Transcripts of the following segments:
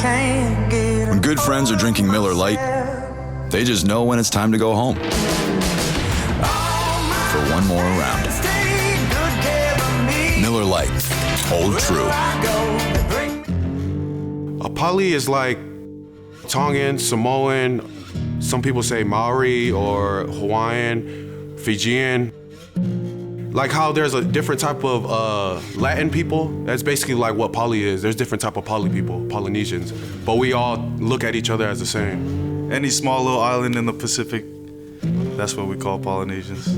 When good friends are drinking Miller Lite, they just know when it's time to go home for one more round. Miller Lite, hold true. A poly is like Tongan, Samoan, some people say Maori or Hawaiian, Fijian. Like how there's a different type of Latin people, that's basically like what poly is. There's different type of poly people, Polynesians, but we all look at each other as the same. Any small little island in the Pacific, that's what we call Polynesians.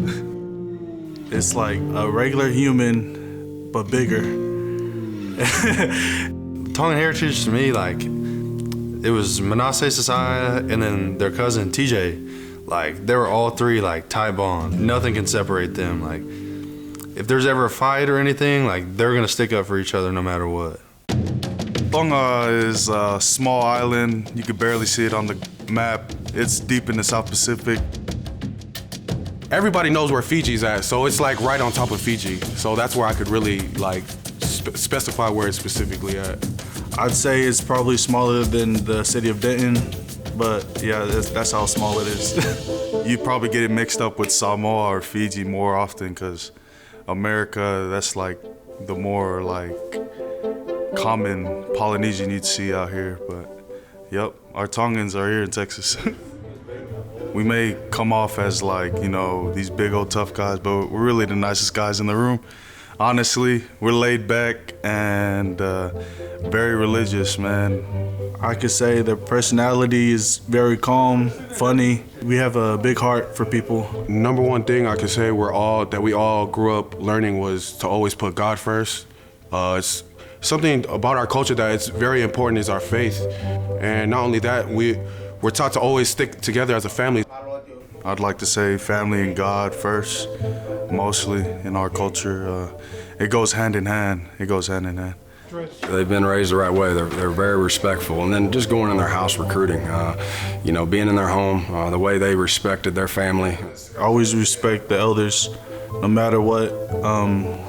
It's like a regular human, but bigger. Tongan heritage to me, like, it was Manase, Sosaia, and then their cousin TJ. Like, they were all three like tie bond. Nothing can separate them. Like, if there's ever a fight or anything, like, they're gonna stick up for each other no matter what. Tonga is a small island. You could barely see it on the map. It's deep in the South Pacific. Everybody knows where Fiji's at, so it's like right on top of Fiji. So that's where I could really like specify where it's specifically at. I'd say it's probably smaller than the city of Denton, but yeah, that's how small it is. You probably get it mixed up with Samoa or Fiji more often because America, that's like the more like common Polynesian you'd see out here, but yep, our Tongans are here in Texas. We may come off as like, you know, these big old tough guys, but we're really the nicest guys in the room. Honestly, we're laid back and very religious, man. I could say their personality is very calm, funny. We have a big heart for people. Number one thing I could say we all grew up learning was to always put God first. It's something about our culture that it's very important is our faith. And not only that, we're taught to always stick together as a family. I'd like to say family and God first, mostly in our culture. It goes hand in hand. It goes hand in hand. They've been raised the right way. They're very respectful. And then just going in their house recruiting, you know, being in their home, the way they respected their family. Always respect the elders, no matter what.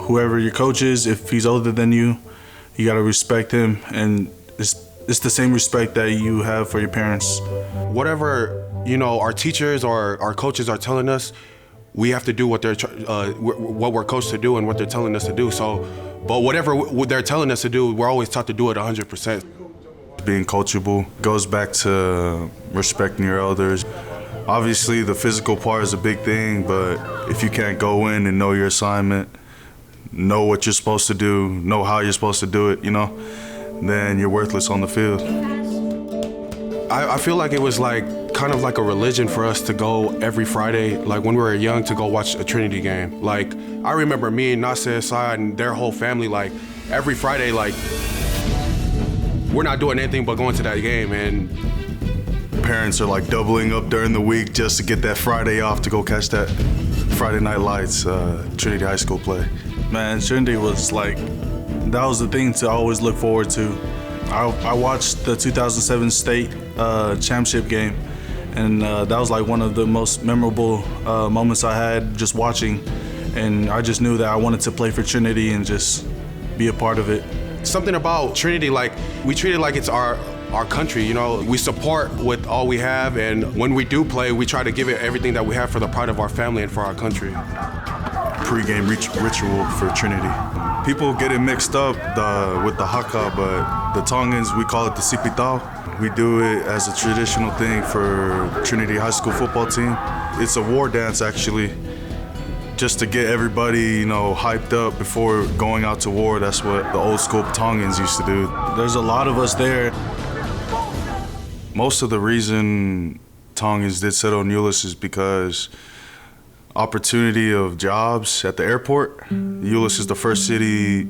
Whoever your coach is, if he's older than you, you gotta respect him. And it's the same respect that you have for your parents. Whatever, you know, our teachers or our coaches are telling us, we have to do what we're coached to do and what they're telling us to do. So, but whatever they're telling us to do, we're always taught to do it 100%. Being coachable goes back to respecting your elders. Obviously, the physical part is a big thing, but if you can't go in and know your assignment, know what you're supposed to do, know how you're supposed to do it, you know, then you're worthless on the field. I feel like it was like kind of like a religion for us to go every Friday, like when we were young, to go watch a Trinity game. Like, I remember me and Manase and their whole family, like every Friday, like we're not doing anything but going to that game. And parents are like doubling up during the week just to get that Friday off to go catch that Friday Night Lights Trinity High School play. Man, Trinity was like, that was the thing to always look forward to. I watched the 2007 state championship game, and that was like one of the most memorable moments I had just watching, and I just knew that I wanted to play for Trinity and just be a part of it. Something about Trinity, like we treat it like it's our country, you know. We support with all we have, and when we do play, we try to give it everything that we have for the pride of our family and for our country. Pre-game ritual for Trinity. People get it mixed up with the haka, but the Tongans, we call it the sipitao. We do it as a traditional thing for Trinity High School football team. It's a war dance, actually, just to get everybody, you know, hyped up before going out to war. That's what the old school Tongans used to do. There's a lot of us there. Most of the reason Tongans did settle in Euless is because opportunity of jobs at the airport. Euless is the first city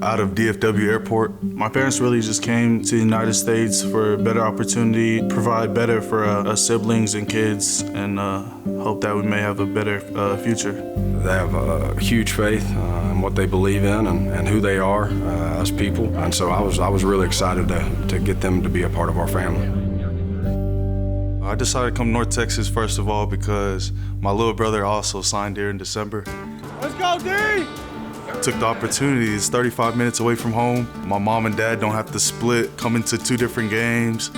out of DFW airport. My parents really just came to the United States for a better opportunity, provide better for us siblings and kids, and hope that we may have a better future. They have a huge faith in what they believe in and who they are as people, and so I was really excited to get them to be a part of our family. I decided to come to North Texas first of all because my little brother also signed here in December. Let's go, D! took the opportunity. It's 35 minutes away from home. My mom and dad don't have to split, come into 2 different games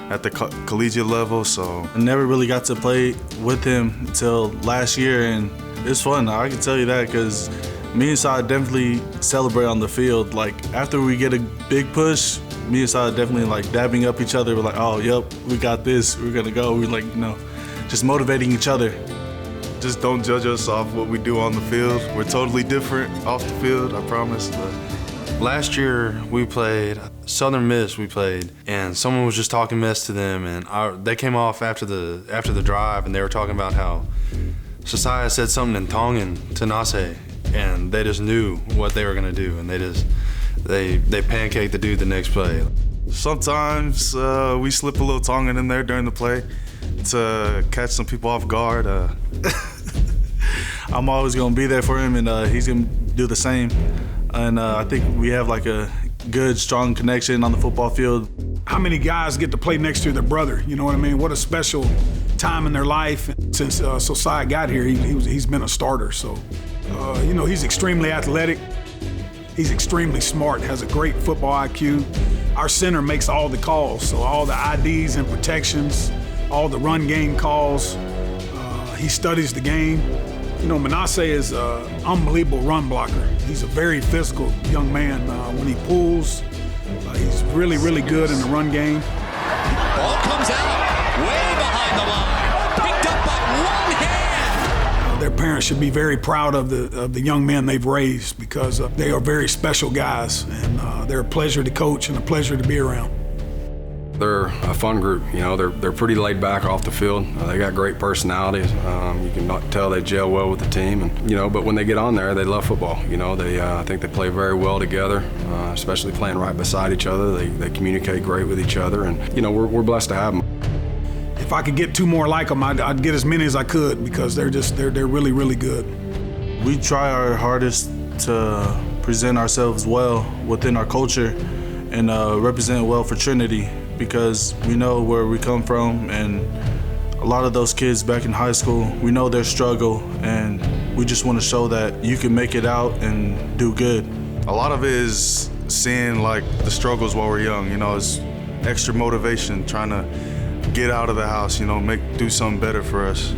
at the collegiate level, so I never really got to play with him until last year, and it's fun. I can tell you that because me and Sai definitely celebrate on the field. Like, after we get a big push, me and Sai definitely like dabbing up each other. We're like, oh, yep, we got this. We're gonna go. We're like, just motivating each other. Just don't judge us off what we do on the field. We're totally different off the field, I promise. But Last year we played Southern Miss. And someone was just talking mess to them, and they came off after the drive, and they were talking about how Sosaia said something in Tongan to Manase, and they just knew what they were gonna do, and they pancaked the dude the next play. sometimes we slip a little Tongan in there during the play to catch some people off guard. I'm always gonna be there for him, and he's gonna do the same. And I think we have like a good, strong connection on the football field. How many guys get to play next to their brother? You know what I mean? What a special time in their life. Since Sosaia got here, he's been a starter. So, he's extremely athletic. He's extremely smart, has a great football IQ. Our center makes all the calls, so all the IDs and protections, all the run game calls. He studies the game. Manase is an unbelievable run blocker. He's a very physical young man. When he pulls, he's really, really good in the run game. Ball comes out way behind the line, picked up by one hand. Their parents should be very proud of the young men they've raised, because they are very special guys, and they're a pleasure to coach and a pleasure to be around. They're a fun group. They're pretty laid back off the field. They got great personalities. You can tell they gel well with the team, and but when they get on there, they love football. I think they play very well together, especially playing right beside each other. They communicate great with each other, and we're blessed to have them. If I could get 2 more like them, I'd get as many as I could, because they're really, really good. We try our hardest to present ourselves well within our culture and represent well for Trinity, because we know where we come from, and a lot of those kids back in high school, we know their struggle, and we just want to show that you can make it out and do good. A lot of it is seeing like the struggles while we're young, it's extra motivation, trying to get out of the house, do something better for us.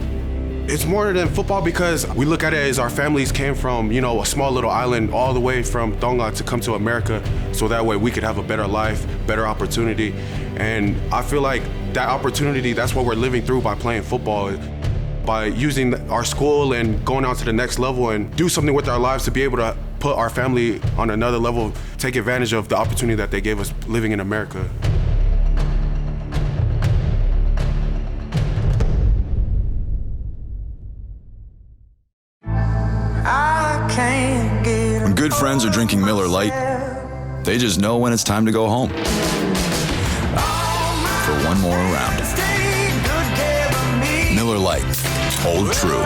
It's more than football, because we look at it as our families came from, a small little island all the way from Tongan to come to America, so that way we could have a better life, better opportunity. And I feel like that opportunity, that's what we're living through by playing football, by using our school and going on to the next level and do something with our lives to be able to put our family on another level, take advantage of the opportunity that they gave us living in America. When good friends are drinking Miller Lite, they just know when it's time to go home for one more round. Miller Lite, hold true.